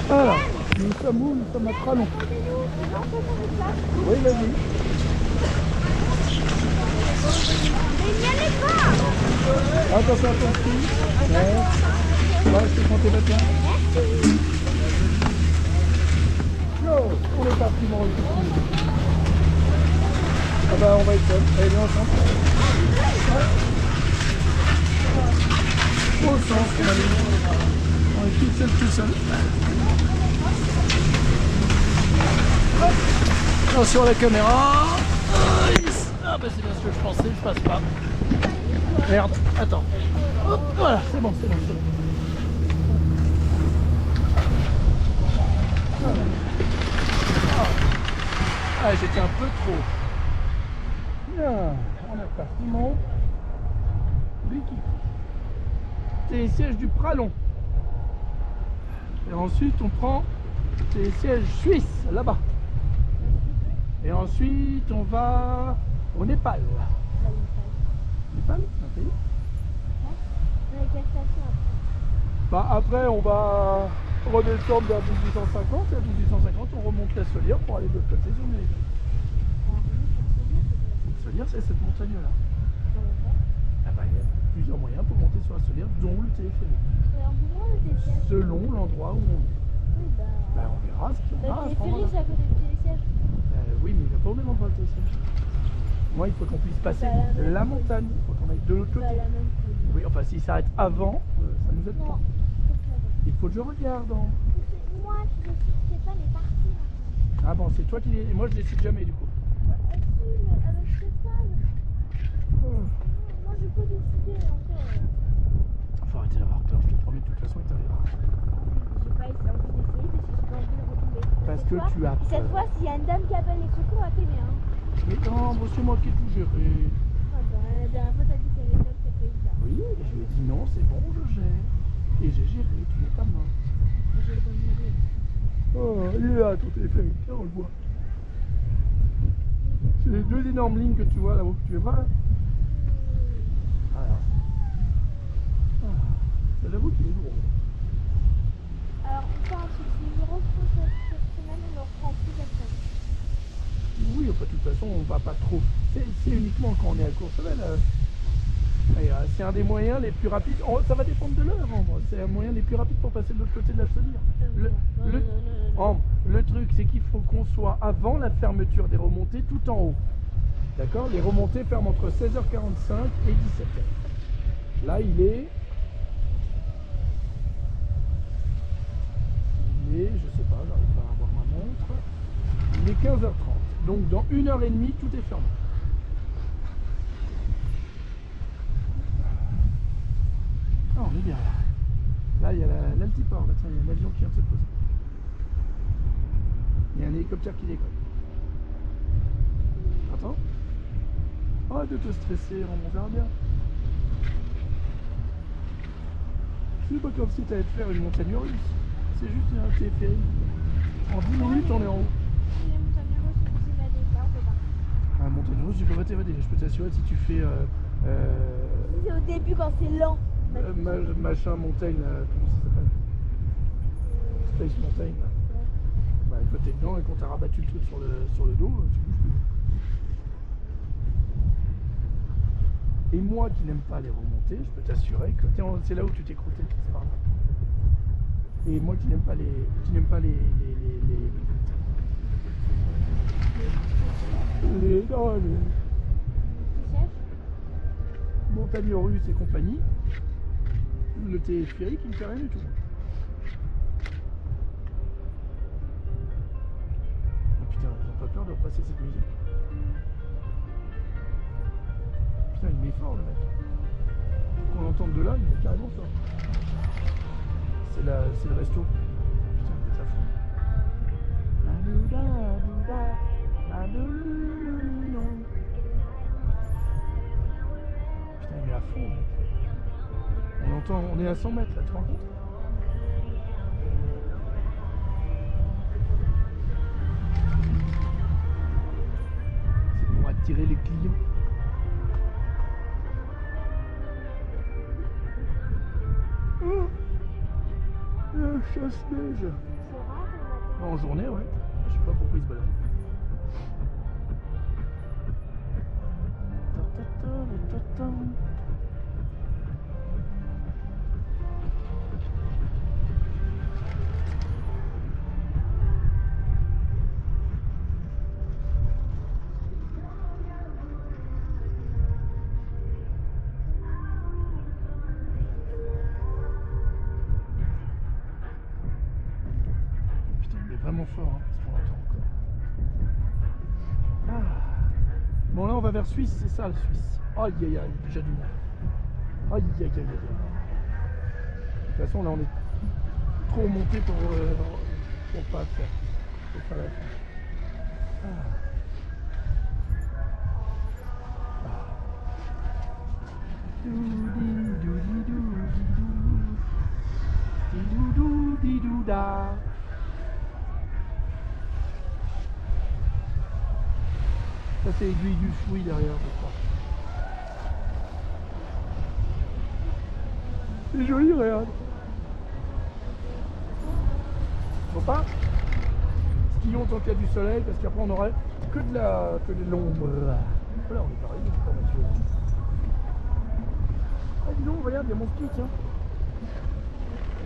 Alors, nous sommes où? Nous sommes à Pralon. Oui, vas-y. Attention à ton ski. Ouais. Ouais, je te prends tes vêtements. Yo, on est parti, mon petit. Ah bah, on va être seul. Allez, viens ensemble. Au sens, on est tout seul, tout seul. Hop. Attention à la caméra. Ah bah c'est bien ce que je pensais, je passe pas. Merde, attends. Hop, voilà, c'est bon, c'est bon, c'est bon. Ah, j'étais un peu trop. Bien, on est parti, mon Vicky. C'est les sièges du Pralon. Et ensuite, on prend les sièges suisses, là-bas. Et ensuite, on va au Népal. Népal, un pays. Bah, après, on va redescendre vers 1850. Et à 1850, on remonte la Solière pour aller de l'autre côté sur les... Solière, c'est cette montagne-là. Ah bah, il y a plusieurs moyens pour monter sur la Solière, dont le téléphérique. Selon l'endroit où on est. Bah, on verra ce qu'il y aura à ce moment-là. Oui, mais il n'y a pas au même endroit le téléphérique. Moi, il faut qu'on puisse passer la montagne. Il faut qu'on aille de l'autre côté. Oui, enfin, s'il s'arrête avant, ça nous aide pas. Il faut que je regarde. Moi, je sais pas les parties. Ah bon, c'est toi qui... Et moi, je décide jamais, du coup. Je sais pas. Moi, je peux décider encore. Faut arrêter d'avoir peur, je te promets, de toute façon, il t'arrivera. J'ai pas envie d'essayer parce que j'ai pas envie de retomber. Parce que tu as peur. Cette fois, s'il y a une dame qui appelle les secours, à t'aimer, hein. Mais non, bon, c'est moi qui ai tout géré. La dernière fois, t'as dit qu'il y avait une dame qui appelait une dame. Oui, et je lui ai dit non, c'est bon, je gère. Et j'ai géré, tu n'es pas mort. Oh, il est là, ton téléphérique, tiens, on le voit. C'est les deux énormes lignes que tu vois là-haut, tu les vois là? Voilà. C'est la route qui est lourde. Alors, on pense que si je reprends cette semaine, on ne reprend plus cette semaine. Oui, enfin, de toute façon, on va pas trop. C'est uniquement quand on est à Courchevel. C'est un des moyens les plus rapides. Oh, ça va dépendre de l'heure, Ambre. C'est un moyen les plus rapides pour passer de l'autre côté de la Solière. Le truc, c'est qu'il faut qu'on soit avant la fermeture des remontées tout en haut. D'accord? Les remontées ferment entre 16h45 et 17h. Là, il est, je sais pas, j'arrive pas à avoir ma montre. Il est 15h30. Donc dans 1h30, tout est fermé. Ah, on est bien là. Là, il y a l'altiport. Là, tiens, il y a un avion qui vient de se poser. Il y a un hélicoptère qui décolle. Attends. Arrête de te stresser, on verra bien. C'est pas comme si tu allais te faire une montagne russe. C'est juste un téléphérique. En 10 minutes, on est en haut. Les montagnes russes, c'est m'évader, là, on peut pas. Ah, montagne russe, tu peux pas t'évader. Je peux t'assurer si tu fais... C'est au début quand c'est lent. machin montagne, comment ça s'appelle? Space Mountain. Bah, une fois que t'es dedans et qu'on t'a rabattu le truc sur le dos, tu bouges plus. Et moi qui n'aime pas les remontées, je peux t'assurer que c'est là où tu t'es croûté, c'est par là. Et moi qui n'aime pas les montagnes russes et compagnie, le téléphérique il ne fait rien du tout. Oh putain, ils ont pas peur de repasser cette musique. Putain, il met fort le mec. Faut qu'on l'entende de là, il est carrément fort. C'est le resto. Putain, il est à fond. Putain, il est à fond. Mec. On entend, on est à 100 mètres là, tu te rends compte? C'est pour attirer les clients. chasse-neige. C'est rare le matin. En journée, ouais. Je sais pas pourquoi il se balade. Putain, il est vraiment fort, hein, parce qu'on l'entend encore. Ah. Bon, là, on va vers Suisse, c'est ça, le Suisse. Aïe, aïe, aïe, déjà du monde. Aïe, aïe, aïe, aïe. De toute façon, là, on est trop monté pour pas le faire. Pour pas la faire. Ah. Didou-dou-didou-da. Ça c'est l'aiguille du fouille derrière, je crois. C'est joli, regarde. Faut pas skions tant qu'il y a du soleil, parce qu'après on aurait que de l'ombre. Voilà, on est pareil, pas Mathieu. Ah dis donc, regarde, il y a mon ski, tiens.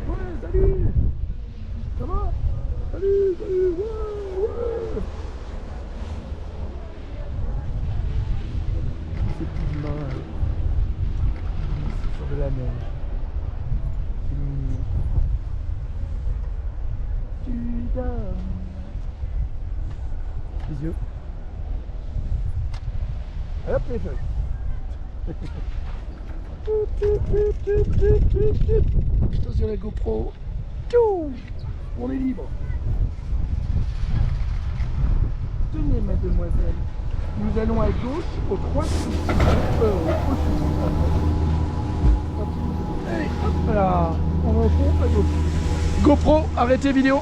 Ouais, salut. Ça va? Salut, salut, ouais, ouais. Ces petites mains sur de la neige. C'est mignon. Tu dors. Les yeux. Et hop, les feuilles. Attention la GoPro. Tchou, on est libre. Tenez, mademoiselle. Nous allons à gauche au 3 sous. Allez, hop là. On rencontre à gauche. GoPro, arrêtez vidéo.